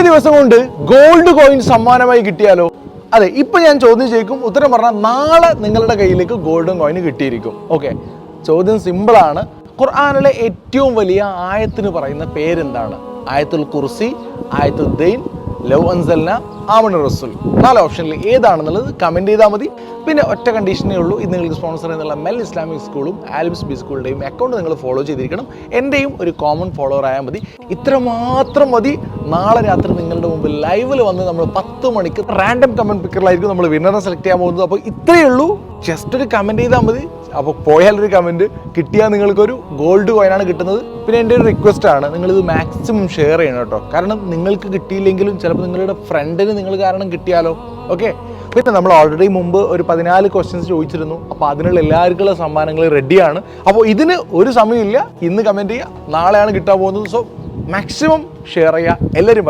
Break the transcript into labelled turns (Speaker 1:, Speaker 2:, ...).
Speaker 1: ദിവസം കൊണ്ട് gold coin സമ്മാനമായി കിട്ടിയാലോ? അതെ, ഇപ്പൊ ഞാൻ ചോദ്യം ചോദിക്കും, ഉത്തരം പറഞ്ഞാൽ നാളെ നിങ്ങളുടെ കയ്യിലേക്ക് ഗോൾഡൻ കോയിൻ കിട്ടിയിരിക്കും. ഓക്കെ, ചോദ്യം സിമ്പിളാണ്. ഖുർആനിലെ ഏറ്റവും വലിയ ആയത്തിന് പറയുന്ന പേരെന്താണ്? ആയത്തുൽ കുർസി, ആയത്തുൽ ദൈൻ, ലൗ അൻസൽന, ആമന റസൂൽ. 4 ഓപ്ഷനിൽ ഏതാണെന്നുള്ളത് കമൻറ്റ് ചെയ്താൽ മതി. പിന്നെ ഒറ്റ കണ്ടീഷനേ ഉള്ളൂ, ഇത് നിങ്ങൾക്ക് സ്പോൺസർ ചെയ്യുന്നുള്ള മെൽ ഇസ്ലാമിക് സ്കൂളും ആലിംസ് ബി സ്കൂളിൻ്റെയും അക്കൗണ്ട് നിങ്ങൾ ഫോളോ ചെയ്തിരിക്കണം. എൻ്റെയും ഒരു കോമൺ ഫോളോവർ ആയാൽ മതി. ഇത്രമാത്രം മതി. നാളെ രാത്രി നിങ്ങളുടെ മുമ്പിൽ ലൈവിൽ വന്ന് നമ്മൾ 10 മണിക്ക് റാൻഡം കമൻറ്റ് പിക്കറിലായിരിക്കും നമ്മൾ വിന്നറെ സെലക്ട് ചെയ്യാൻ പോകുന്നത്. അപ്പോൾ ഇത്രയേ ഉള്ളൂ, ജസ്റ്റ് ഒരു കമൻറ്റ് ചെയ്താൽ മതി. അപ്പോൾ പോയാലൊരു കമൻറ്റ് കിട്ടിയാൽ നിങ്ങൾക്കൊരു ഗോൾഡ് കോയിനാണ് കിട്ടുന്നത്. പിന്നെ എൻ്റെ ഒരു റിക്വസ്റ്റ് ആണ്, നിങ്ങളിത് മാക്സിമം ഷെയർ ചെയ്യണം കേട്ടോ. കാരണം നിങ്ങൾക്ക് കിട്ടിയില്ലെങ്കിലും ചിലപ്പോൾ നിങ്ങളുടെ ഫ്രണ്ടിന് നിങ്ങൾ കാരണം കിട്ടിയാലോ. ഓക്കെ, പിന്നെ നമ്മൾ ഓൾറെഡി മുമ്പ് ഒരു 14 ക്വസ്റ്റ്യൻസ് ചോദിച്ചിരുന്നു. അപ്പോൾ അതിനുള്ള എല്ലാവർക്കുള്ള സമ്മാനങ്ങൾ റെഡിയാണ്. അപ്പോൾ ഇതിന് ഒരു സമയമില്ല, ഇന്ന് കമൻറ്റ് ചെയ്യുക, നാളെയാണ് കിട്ടാൻ പോകുന്നത്. സോ മാക്സിമം ഷെയർ ചെയ്യുക എല്ലാവരും.